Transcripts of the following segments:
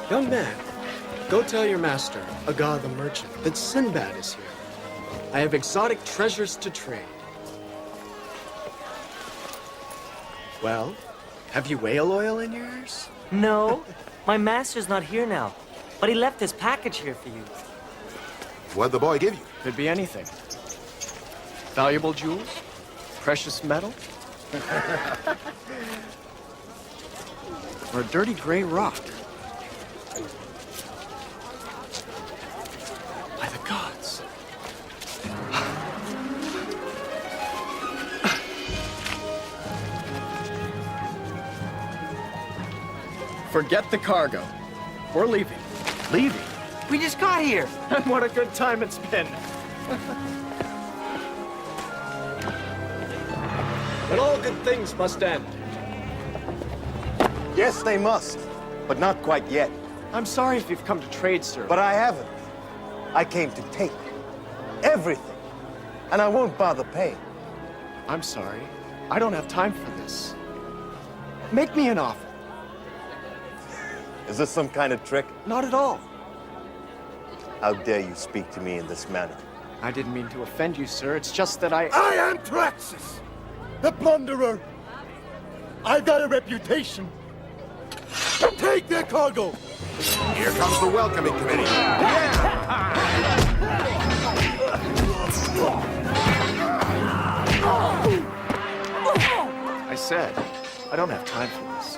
Young man, go tell your master, Aga the merchant, that Sinbad is here. I have exotic treasures to trade. Well, have you whale oil in your ears? No, my master's not here now, but he left his package here for you. What'd the boy give you? Could be anything. Valuable jewels? Precious metal? Or a dirty gray rock? By the gods. Forget the cargo. We're leaving. Leaving? We just got here. And what a good time it's been. But all good things must end. Yes, they must, but not quite yet. I'm sorry if you've come to trade, sir. But I haven't. I came to take everything, and I won't bother paying. I'm sorry. I don't have time for this. Make me an offer. Is this some kind of trick? Not at all. How dare you speak to me in this manner? I didn't mean to offend you, sir. It's just that I am Traxxas, the plunderer. I've got a reputation. Take their cargo. Here comes the welcoming committee. I said, I don't have time for this.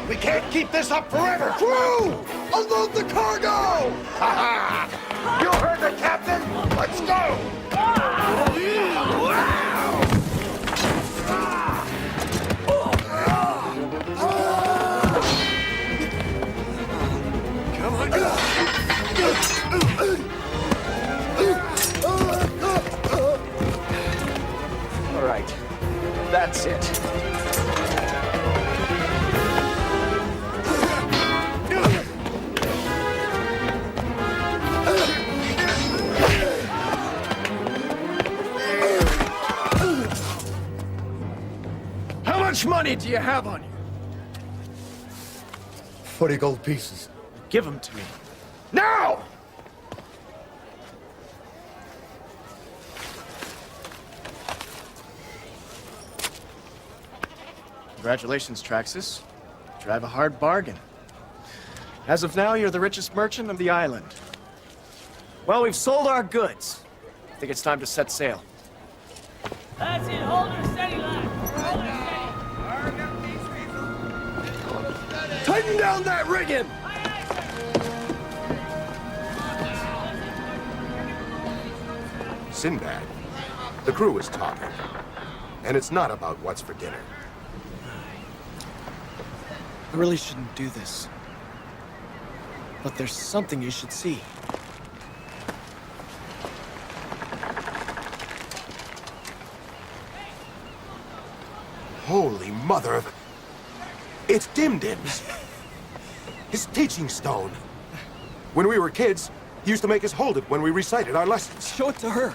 We can't keep this up forever! Crew, unload the cargo! You heard the captain! Let's go! Come on. All right. That's it. How much money do you have on you? 40 gold pieces. Give them to me. Now! Congratulations, Traxxas. You drive a hard bargain. As of now, you're the richest merchant of the island. Well, we've sold our goods. I think it's time to set sail. That's it. Hold her steady, lad. Hold her steady. Tighten down that rigging! Sinbad, the crew is talking. And it's not about what's for dinner. I really shouldn't do this. But there's something you should see. Holy mother of... It's Dimdim's. His teaching stone. When we were kids, he used to make us hold it when we recited our lessons. Show it to her.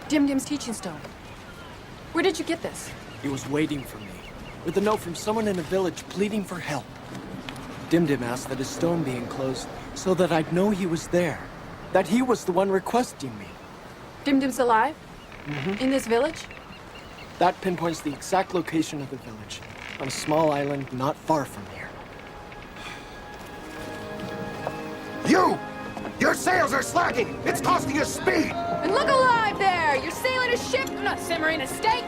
Dimdim's teaching stone. Where did you get this? He was waiting for me, with a note from someone in a village pleading for help. Dimdim asked that his stone be enclosed so that I'd know he was there. That he was the one requesting me. Dimdim's alive? In this village? That pinpoints the exact location of the village, on a small island not far from here. You! Your sails are slacking! It's costing us speed! And look alive there! You're sailing a ship, not simmering a steak!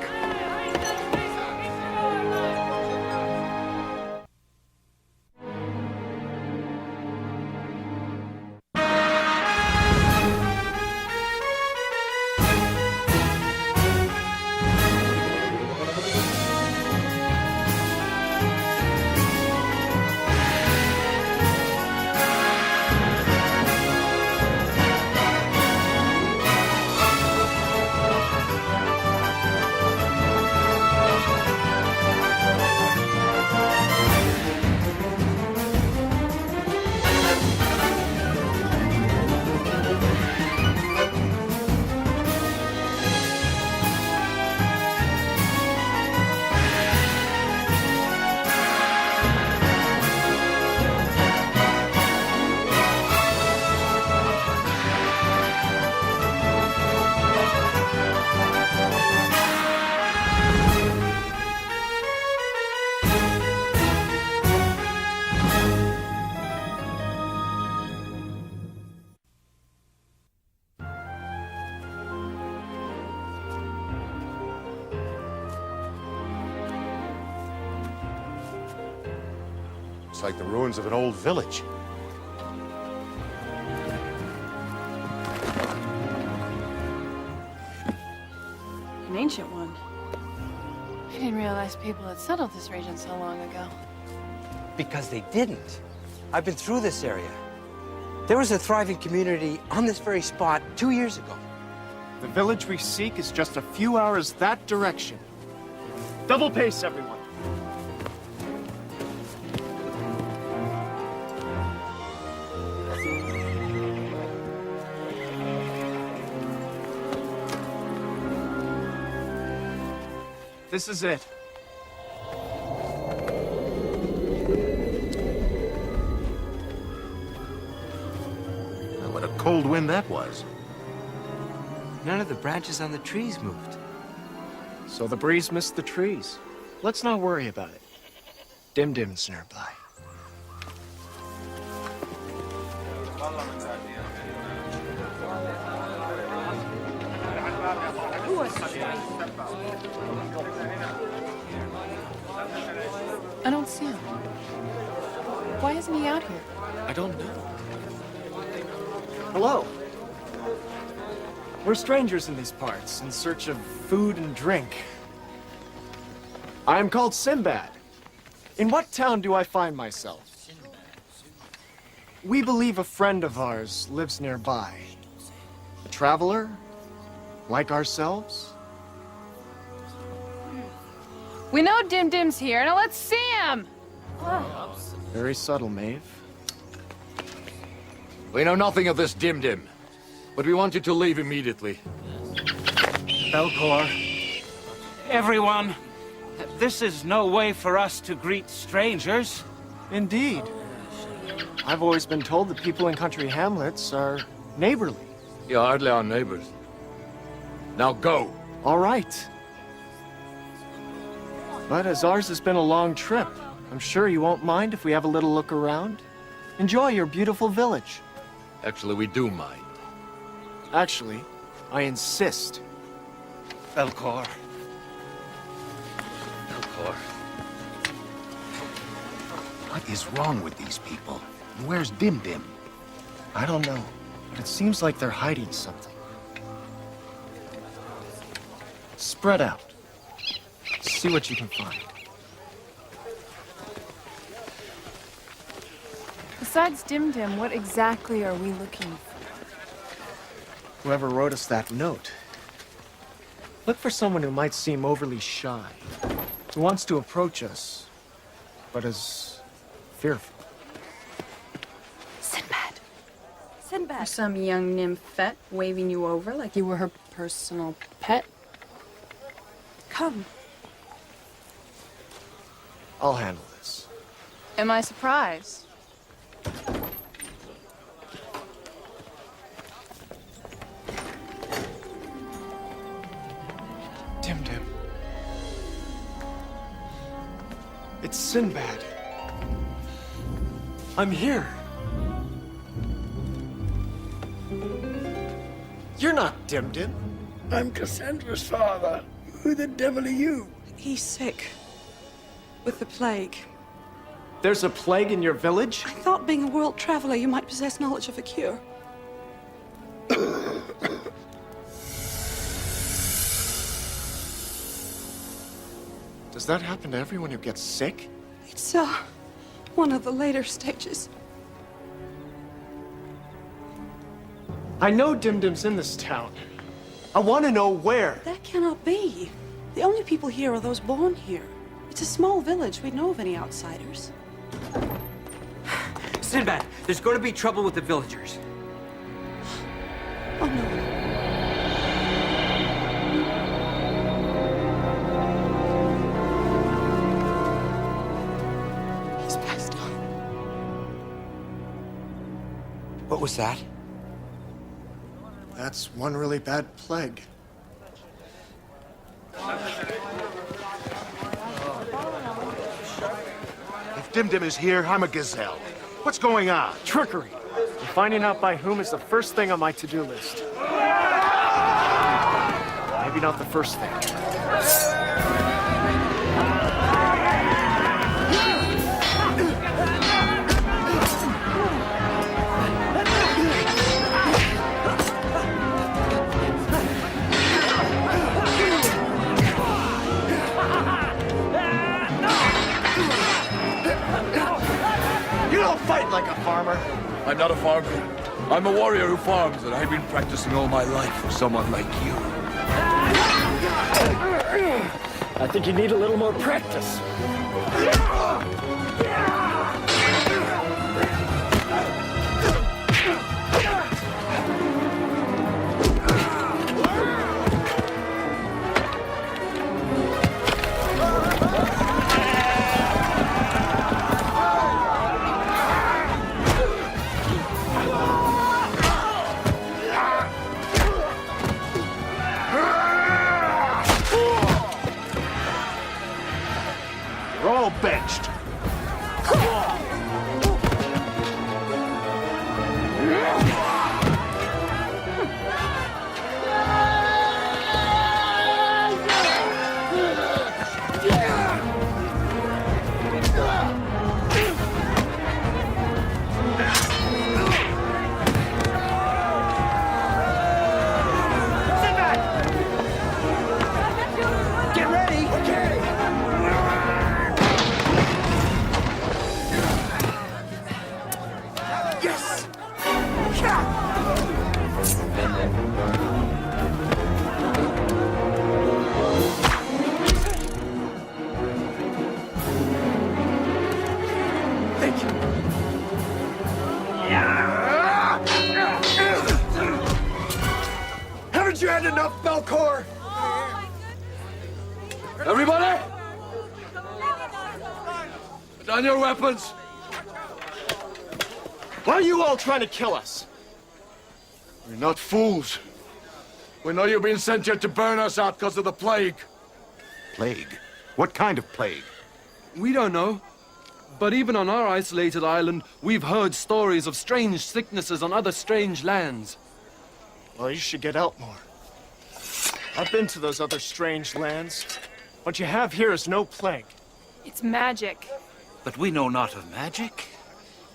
like the ruins of an old village. An ancient one. I didn't realize people had settled this region so long ago. Because they didn't. I've been through this area. There was a thriving community on this very spot 2 years ago. The village we seek is just a few hours that direction. Double pace, everyone. This is it. What a cold wind that was. None of the branches on the trees moved. So the breeze missed the trees. Let's not worry about it. Dim-dim's nearby. I don't see him. Why isn't he out here? I don't know. Hello. We're strangers in these parts, in search of food and drink. I am called Sinbad. In what town do I find myself? We believe a friend of ours lives nearby. A traveler? Like ourselves? We know Dim Dim's here. Now let's see him! Very subtle, Maeve. We know nothing of this Dim-Dim, but we want you to leave immediately. Belcor. Everyone, this is no way for us to greet strangers. Indeed. I've always been told that people in country hamlets are neighborly. You're hardly our neighbors. Now go. All right. But as ours has been a long trip, I'm sure you won't mind if we have a little look around. Enjoy your beautiful village. Actually, we do mind. Actually, I insist. Belcor. Belcor. What is wrong with these people? And where's Dim-Dim? I don't know, but it seems like they're hiding something. Spread out. See what you can find. Besides Dim Dim, what exactly are we looking for? Whoever wrote us that note. Look for someone who might seem overly shy, who wants to approach us, but is fearful. Sinbad. Or Sinbad. some young nymphette waving you over like you were her personal pet? Come. I'll handle this. Am I surprised? Dim Dim. It's Sinbad. I'm here. You're not Dim Dim. I'm Cassandra's father. Who the devil are you? He's sick. With the plague. There's a plague in your village? I thought being a world traveler you might possess knowledge of a cure. Does that happen to everyone who gets sick? It's, one of the later stages. I know Dim Dim's in this town. I want to know where. That cannot be. The only people here are those born here. It's a small village. We'd know of any outsiders. Sinbad, there's going to be trouble with the villagers. Oh, no. He's passed on. What was that? That's one really bad plague. If Dim-Dim is here, I'm a gazelle. What's going on? Trickery. And finding out by whom is the first thing on my to-do list. Maybe not the first thing. I'm not a farmer. I'm a warrior who farms, and I've been practicing all my life for someone like you. I think you need a little more practice. You're all benched. Sinbad! Get ready! Okay! Yes! Thank you. Haven't you had enough, Belcor? Everybody! Put down your weapons! Why are you all trying to kill us? We're not fools. We know you've been sent here to burn us out because of the plague. Plague? What kind of plague? We don't know. But even on our isolated island, we've heard stories of strange sicknesses on other strange lands. Well, you should get out more. I've been to those other strange lands. What you have here is no plague. It's magic. But we know not of magic.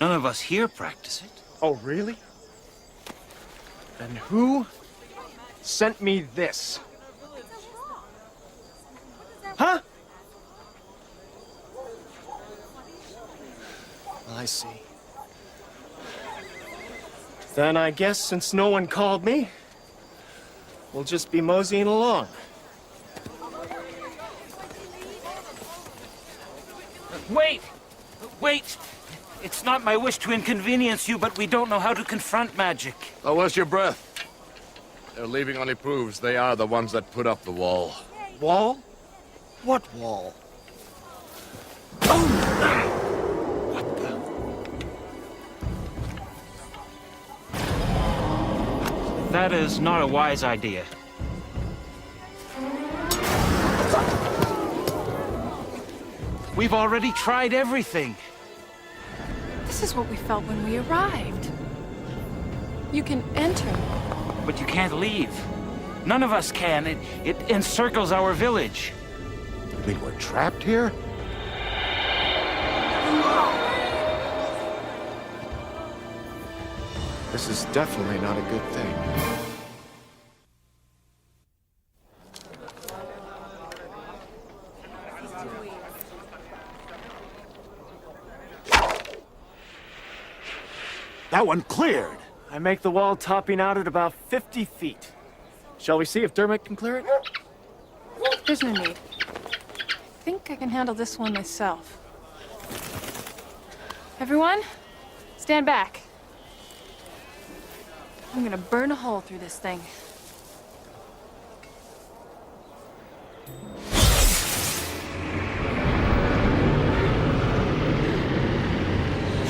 None of us here practice it. Oh, really? Then who sent me this? Huh? I see. Then I guess since no one called me, we'll just be moseying along. Wait! Wait! It's not my wish to inconvenience you, but we don't know how to confront magic. Oh, where's your breath? Their leaving only proves they are the ones that put up the wall. Wall? What wall? That is not a wise idea. We've already tried everything. This is what we felt when we arrived. You can enter. But you can't leave. None of us can. It encircles our village. You mean we're trapped here? This is definitely not a good thing. That one cleared. I make the wall topping out at about 50 feet. Shall we see if Dermot can clear it? There's no need. I think I can handle this one myself. Everyone, stand back. I'm gonna burn a hole through this thing.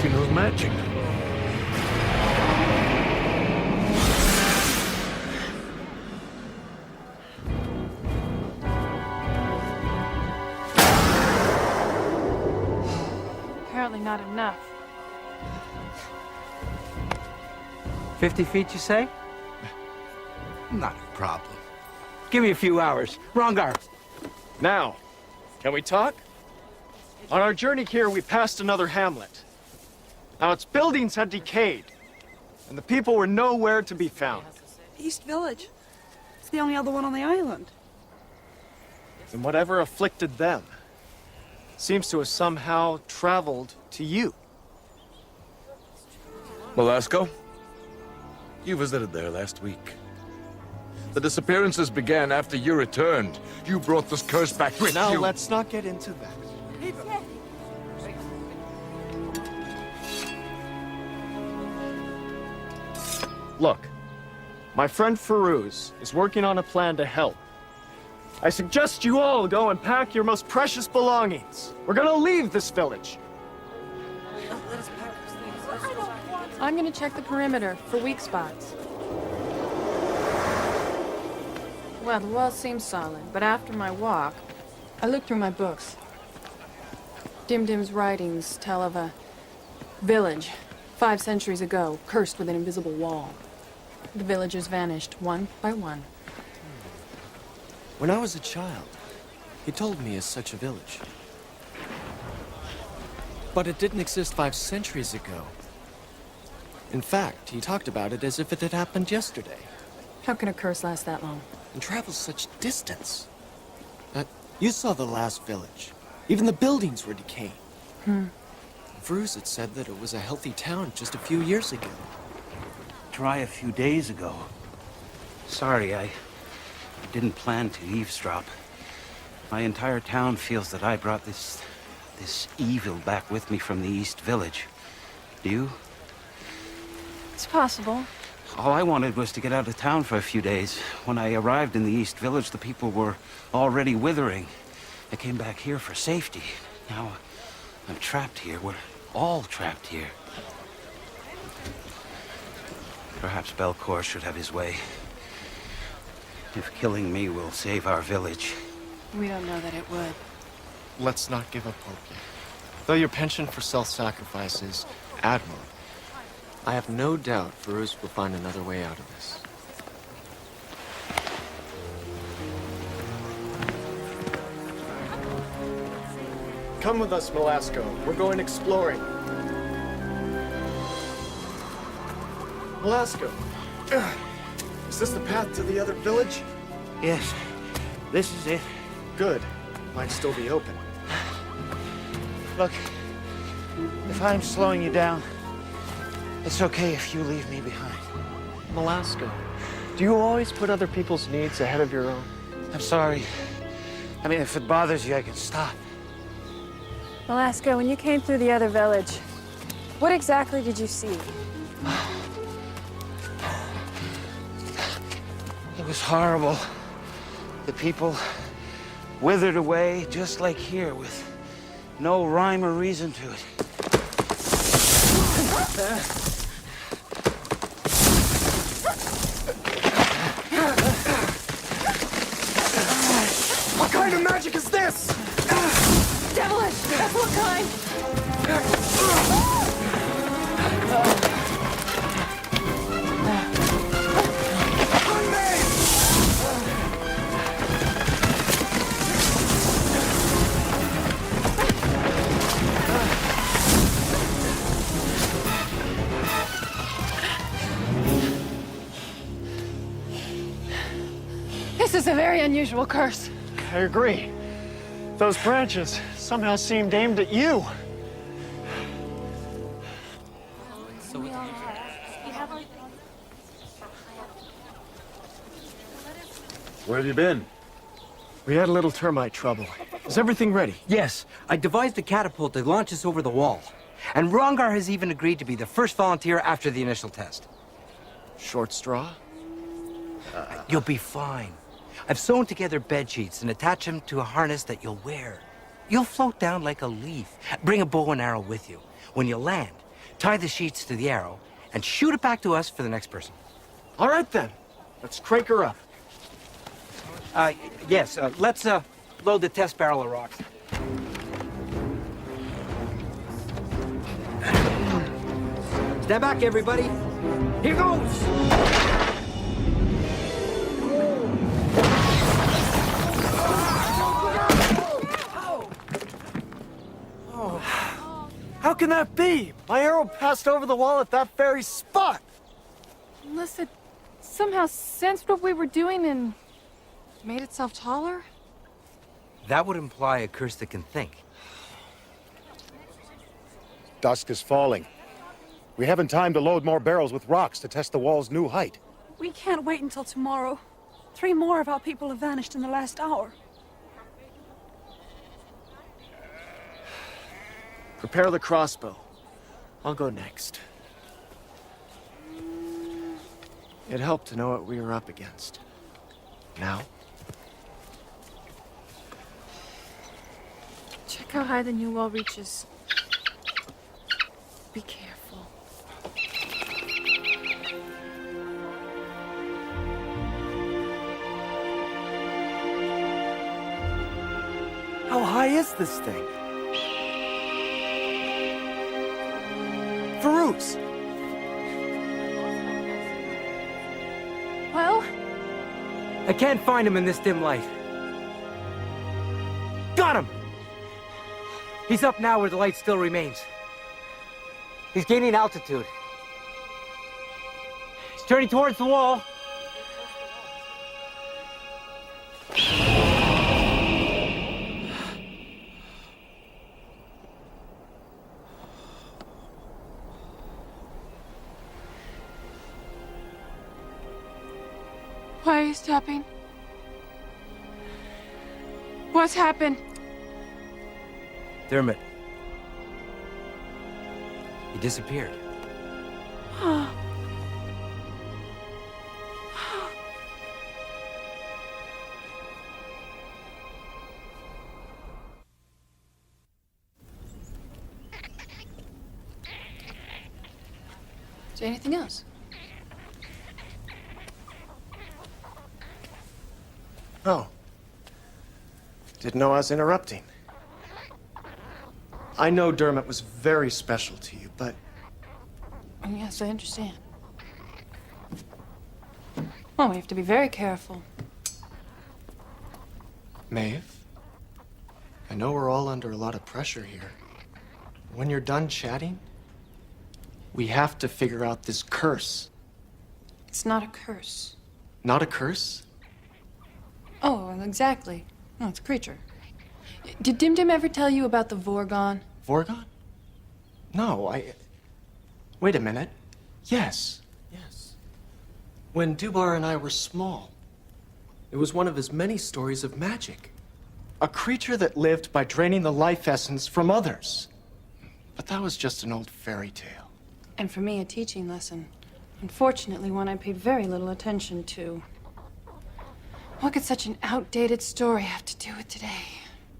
She knows magic. Apparently not enough. 50 feet, you say? Not a problem. Give me a few hours. Rongar. Now, can we talk? On our journey here, we passed another hamlet. Now, its buildings had decayed, and the people were nowhere to be found. East Village. It's the only other one on the island. And whatever afflicted them seems to have somehow traveled to you. Velasco? You visited there last week. The disappearances began after you returned. You brought this curse back with now, you. Now, let's not get into that. Look, my friend Firuz is working on a plan to help. I suggest you all go and pack your most precious belongings. We're gonna leave this village. I'm gonna check the perimeter for weak spots. Well, the wall seems solid, but after my walk, I looked through my books. Dimdim's writings tell of a village 5 centuries ago, cursed with an invisible wall. The villagers vanished one by one. When I was a child, he told me of such a village. But it didn't exist 5 centuries ago. In fact, he talked about it as if it had happened yesterday. How can a curse last that long? And travel such distance. You saw the last village. Even the buildings were decaying. Vruz had said that it was a healthy town just a few years ago. Try a few days ago. Sorry, I didn't plan to eavesdrop. My entire town feels that I brought this evil back with me from the East Village. Do you? It's possible. All I wanted was to get out of town for a few days. When I arrived in the East Village, the people were already withering. I came back here for safety. Now, I'm trapped here. We're all trapped here. Perhaps Belcour should have his way. If killing me will save our village. We don't know that it would. Let's not give up hope yet. Though your penchant for self-sacrifice is admirable, I have no doubt Firuz will find another way out of this. Come with us, Velasco. We're going exploring. Velasco, is this the path to the other village? Yes, this is it. Good. Might still be open. Look, if I'm slowing you down, it's okay if you leave me behind. Velasco, do you always put other people's needs ahead of your own? I'm sorry. I mean, if it bothers you, I can stop. Velasco, when you came through the other village, what exactly did you see? It was horrible. The people withered away just like here, with no rhyme or reason to it. What kind of magic is this? Devilish! Of what kind? This is a very unusual curse. I agree. Those branches somehow seemed aimed at you. Where have you been? We had a little termite trouble. Is everything ready? Yes, I devised a catapult to launch us over the wall. And Rongar has even agreed to be the first volunteer after the initial test. Short straw? You'll be fine. I've sewn together bed sheets and attached them to a harness that you'll wear. You'll float down like a leaf. Bring a bow and arrow with you. When you land, tie the sheets to the arrow and shoot it back to us for the next person. All right, then. Let's crank her up. Yes, let's load the test barrel of rocks. Stand back, everybody. Here goes! How can that be? My arrow passed over the wall at that very spot. Unless it somehow sensed what we were doing and made itself taller? That would imply a curse that can think. Dusk is falling. We haven't time to load more barrels with rocks to test the wall's new height. We can't wait until tomorrow. 3 more of our people have vanished in the last hour. Prepare the crossbow. I'll go next. It helped to know what we were up against. Now? Check how high the new wall reaches. Be careful. How high is this thing? Farouz! Well? I can't find him in this dim light. Got him! He's up now where the light still remains. He's gaining altitude. He's turning towards the wall. Why are you stopping? What's happened? Dermot. He disappeared. Is there anything else? Oh. Didn't know I was interrupting. I know Dermot was very special to you, but... Yes, I understand. Well, we have to be very careful. Maeve, I know we're all under a lot of pressure here. When you're done chatting, we have to figure out this curse. It's not a curse. Not a curse? Oh, well, exactly. No, it's a creature. Did Dim ever tell you about the vorgon? Vorgon? No, Wait a minute. Yes. When Dubar and I were small, it was one of his many stories of magic. A creature that lived by draining the life essence from others. But that was just an old fairy tale. And for me, a teaching lesson. Unfortunately, one I paid very little attention to. What could such an outdated story have to do with today?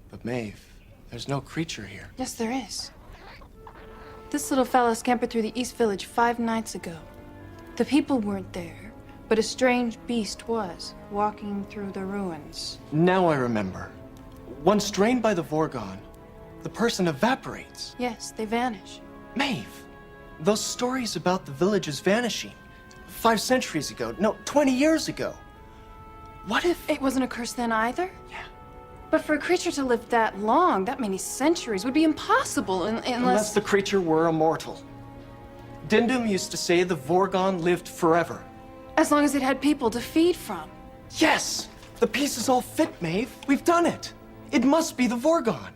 But Maeve, there's no creature here. Yes, there is. This little fella scampered through the East Village 5 nights ago. The people weren't there, but a strange beast was, walking through the ruins. Now I remember. Once drained by the vorgon, the person evaporates. Yes, they vanish. Maeve, those stories about the villages vanishing, 5 centuries ago, no, 20 years ago. What if... It wasn't a curse then either? Yeah. But for a creature to live that long, that many centuries, would be impossible unless the creature were immortal. Dindum used to say the vorgon lived forever. As long as it had people to feed from. Yes! The pieces all fit, Maeve. We've done it. It must be the vorgon.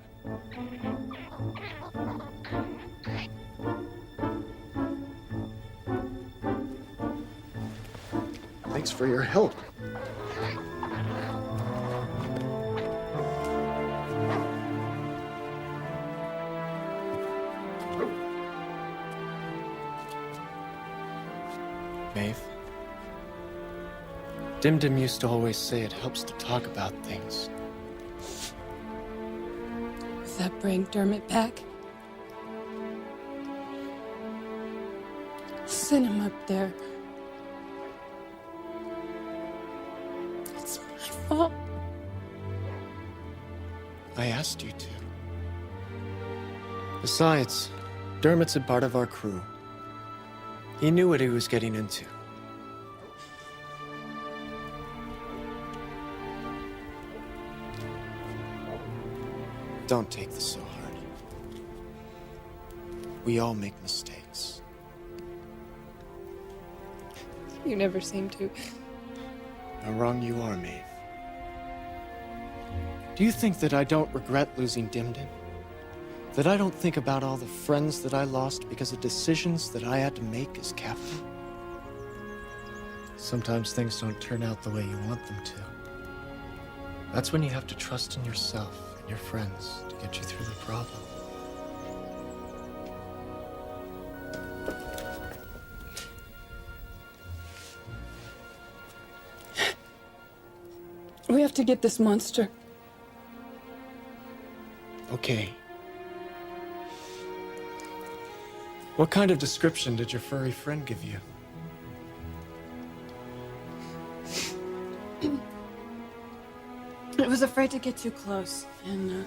Thanks for your help. Maeve, Dim used to always say it helps to talk about things. Does that bring Dermot back? Send him up there. It's my fault. I asked you to. Besides, Dermot's a part of our crew. He knew what he was getting into. Don't take this so hard. We all make mistakes. You never seem to. How wrong you are, Maeve. Do you think that I don't regret losing Dimdim? That I don't think about all the friends that I lost because of decisions that I had to make as captain? Sometimes things don't turn out the way you want them to. That's when you have to trust in yourself and your friends to get you through the problem. We have to get this monster. Okay. What kind of description did your furry friend give you? It was afraid to get too close, and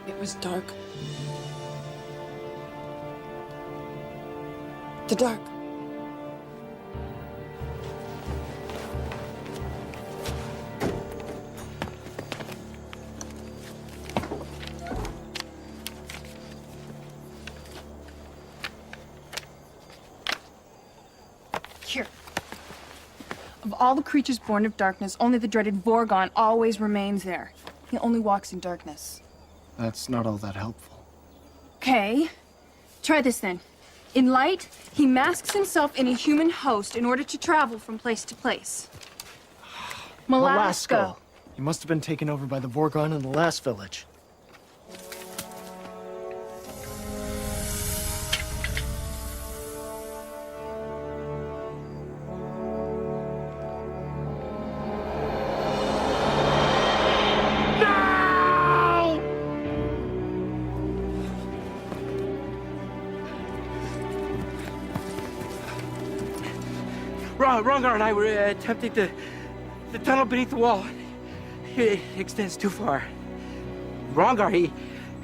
it was dark. The dark. Here. Of all the creatures born of darkness, only the dreaded Vorgon always remains there. He only walks in darkness. That's not all that helpful. Okay. Try this then. In light, he masks himself in a human host in order to travel from place to place. Molasco. He must have been taken over by the Vorgon in the last village. Rongar and I were attempting the tunnel beneath the wall. It extends too far. Rongar,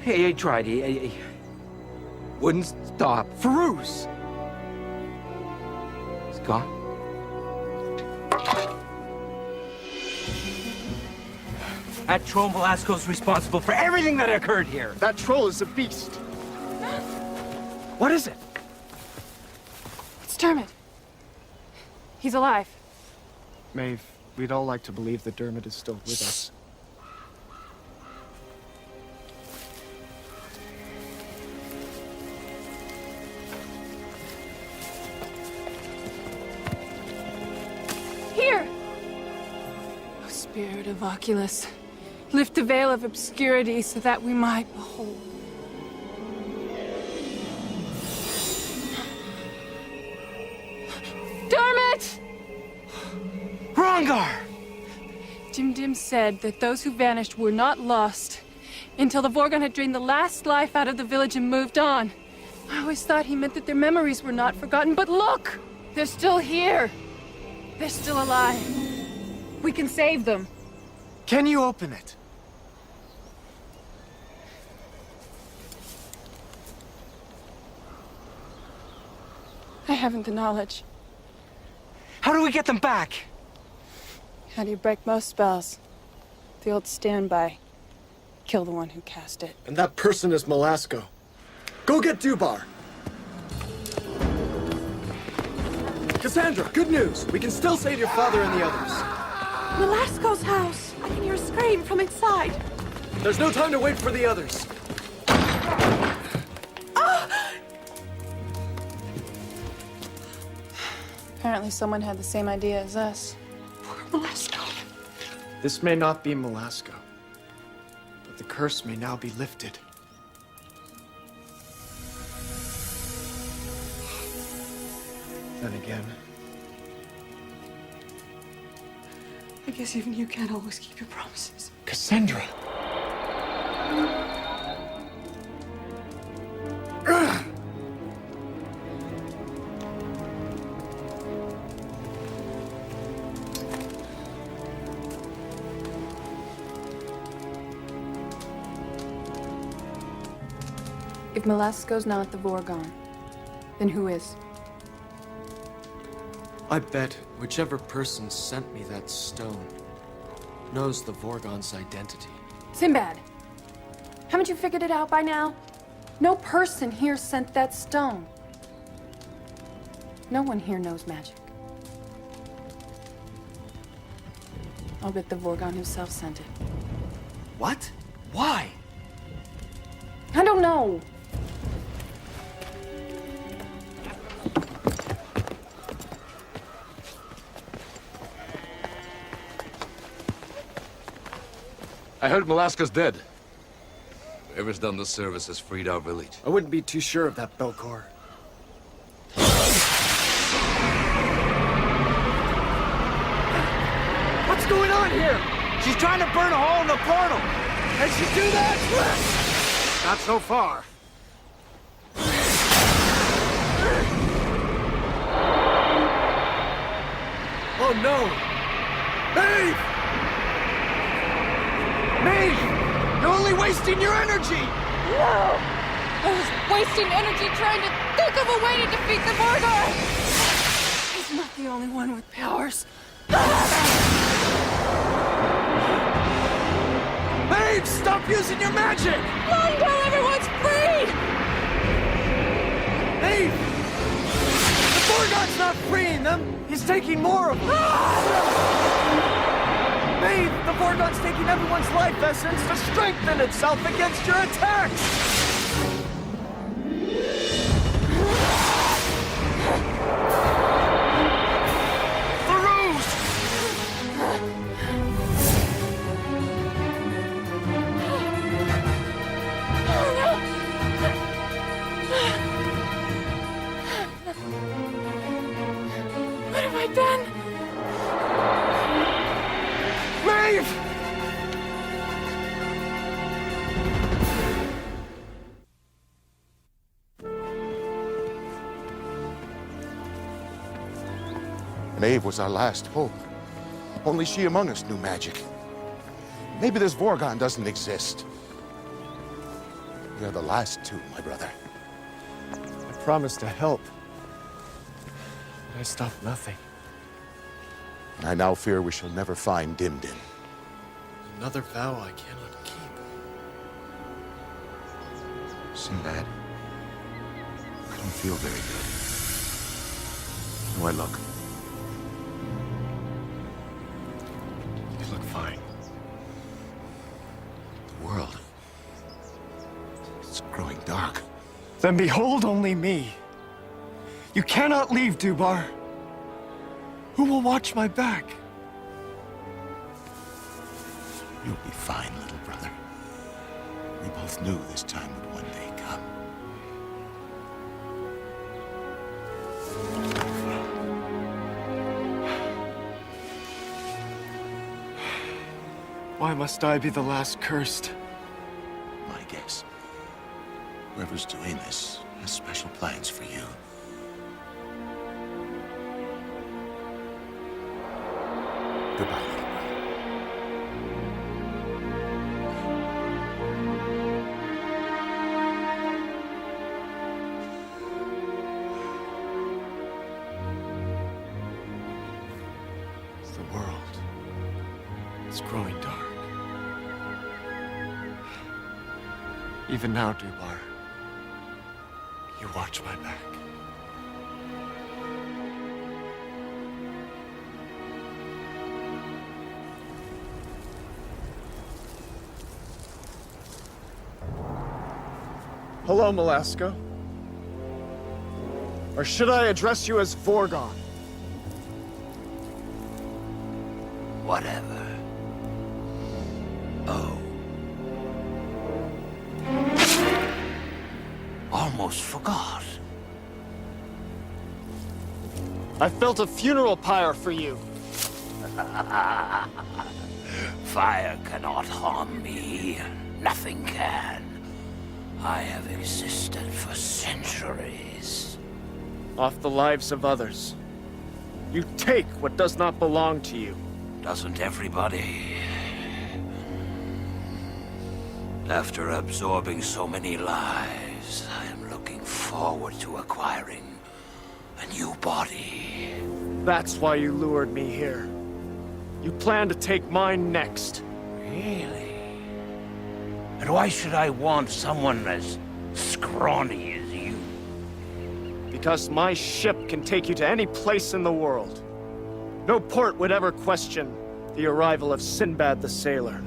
he tried. He wouldn't stop. Farouz! He's gone. That troll Molasco's responsible for everything that occurred here. That troll is a beast. What is it? It's Dermot. He's alive. Maeve, we'd all like to believe that Dermot is still with us. Here! O Spirit of Oculus, lift the veil of obscurity so that we might behold. Dermot! Rongar! Dim said that those who vanished were not lost until the Vorgon had drained the last life out of the village and moved on. I always thought he meant that their memories were not forgotten, but look! They're still here. They're still alive. We can save them. Can you open it? I haven't the knowledge. How do we get them back? How do you break most spells? The old standby. Kill the one who cast it. And that person is Molasco. Go get Dubar. Cassandra, good news. We can still save your father and the others. Molasco's house! I can hear a scream from inside. There's no time to wait for the others. Apparently someone had the same idea as us. Poor Molasco. This may not be Molasco, but the curse may now be lifted. Then again, I guess even you can't always keep your promises. Cassandra! If Molasco's not the Vorgon, then who is? I bet whichever person sent me that stone knows the Vorgon's identity. Sinbad! Haven't you figured it out by now? No person here sent that stone. No one here knows magic. I'll bet the Vorgon himself sent it. What? Why? I don't know. I heard Malaska's dead. Whoever's done the service has freed our village. I wouldn't be too sure of that, Belcor. What's going on here? She's trying to burn a hole in the portal. Can she do that? Not so far. Oh no! Maeve! Maeve! You're only wasting your energy! No! I was wasting energy trying to think of a way to defeat the vorgon! He's not the only one with powers. Maeve, stop using your magic! Not until everyone's free! Maeve! The vorgon's not freeing them! He's taking more of them! Maeve, the vorgon's taking everyone's life essence to strengthen itself against your attacks! What have I done? Maeve! Maeve was our last hope. Only she among us knew magic. Maybe this vorgon doesn't exist. We are the last two, my brother. I promised to help. But I stopped nothing. And I now fear we shall never find Dimdim. Another vow I cannot keep. Sinbad, I don't feel very good. How do I look? You look fine. The world. It's growing dark. Then behold only me. You cannot leave, Dubar. Who will watch my back? You'll be fine, little brother. We both knew this time would one day come. Why must I be the last cursed? My guess. Whoever's doing this has special plans for you. Goodbye, little brother. The world is growing dark. Even now, Dubar, you watch my back. Hello, Malaska. Or should I address you as Vorgon? Whatever. Oh. Almost forgot. I built a funeral pyre for you. Fire cannot harm me. Nothing can. I have existed for centuries. Off the lives of others. You take what does not belong to you. Doesn't everybody? After absorbing so many lives, I am looking forward to acquiring a new body. That's why you lured me here. You plan to take mine next. Really? And why should I want someone as scrawny as you? Because my ship can take you to any place in the world. No port would ever question the arrival of Sinbad the sailor.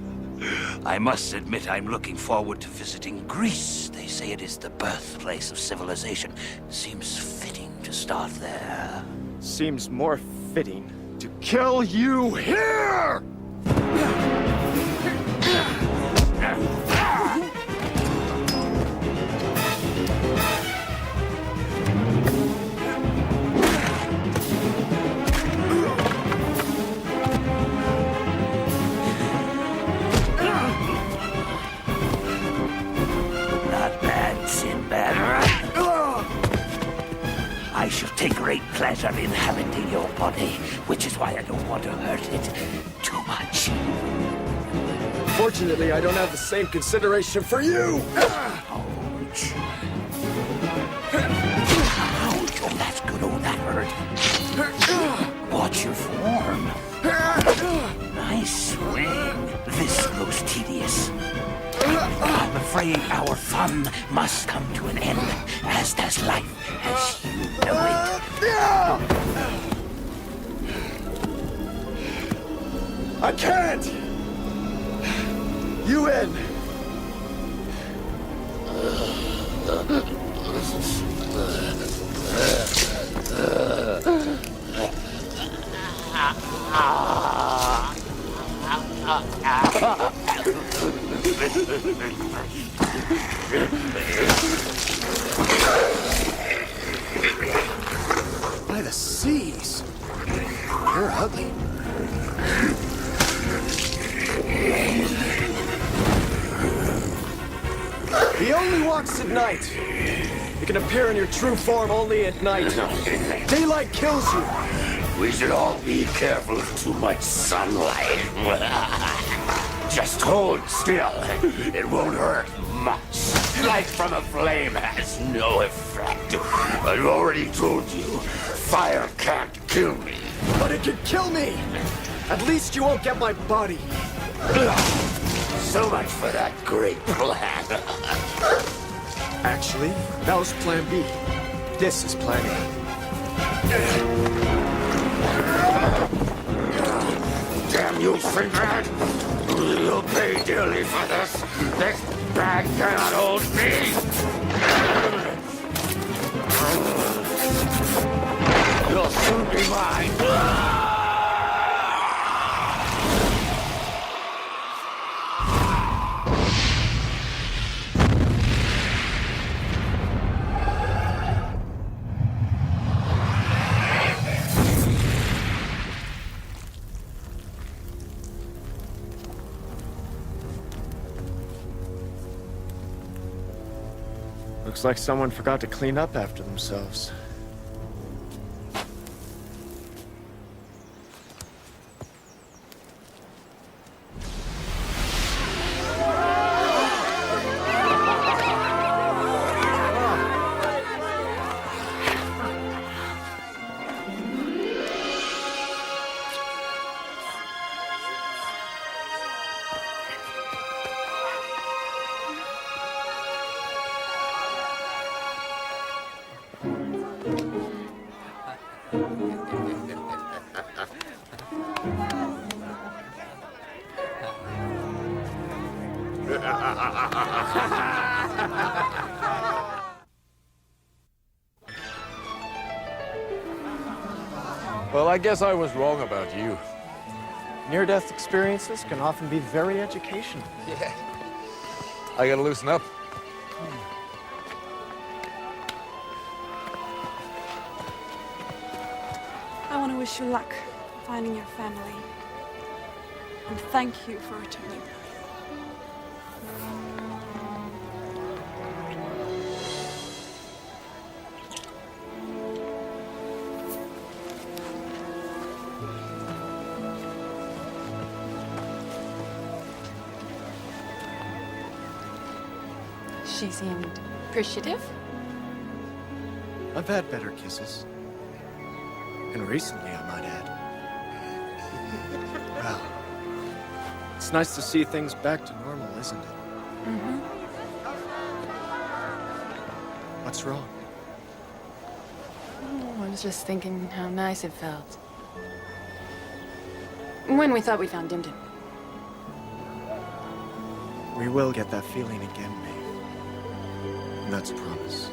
I must admit I'm looking forward to visiting Greece. They say it is the birthplace of civilization. Seems fitting to start there. Seems more fitting to kill you here! Not bad, Sinbad. I shall take great pleasure in inhabiting your body, which is why I don't want to hurt it too much. Fortunately, I don't have the same consideration for you! Ouch. Ouch. Oh, that's good. Oh, that hurt. Watch your form. Nice swing. This grows tedious. I'm afraid our fun must come to an end, as does life, as you know it. I can't! You win! By the seas! You're ugly. He only walks at night. You can appear in your true form only at night. Daylight kills you. We should all be careful of too much sunlight. Just hold still. It won't hurt much. Light from a flame has no effect. I've already told you, fire can't kill me. But it can kill me! At least you won't get my body. So much for that great plan. Actually, that was plan B. This is plan A. Damn you, Sinbad! You'll pay dearly for this. This bag cannot hold me. You'll soon be mine. Looks like someone forgot to clean up after themselves. Well, I guess I was wrong about you. Near-death experiences can often be very educational. Yeah. I gotta loosen up. I want to wish you luck finding your family. And thank you for returning. She seemed appreciative. I've had better kisses. And recently, I might add. Well, it's nice to see things back to normal, isn't it? Mm-hmm. What's wrong? Oh, I was just thinking how nice it felt. When we thought we found Dim Dim. We will get that feeling again, Maeve. And that's a promise.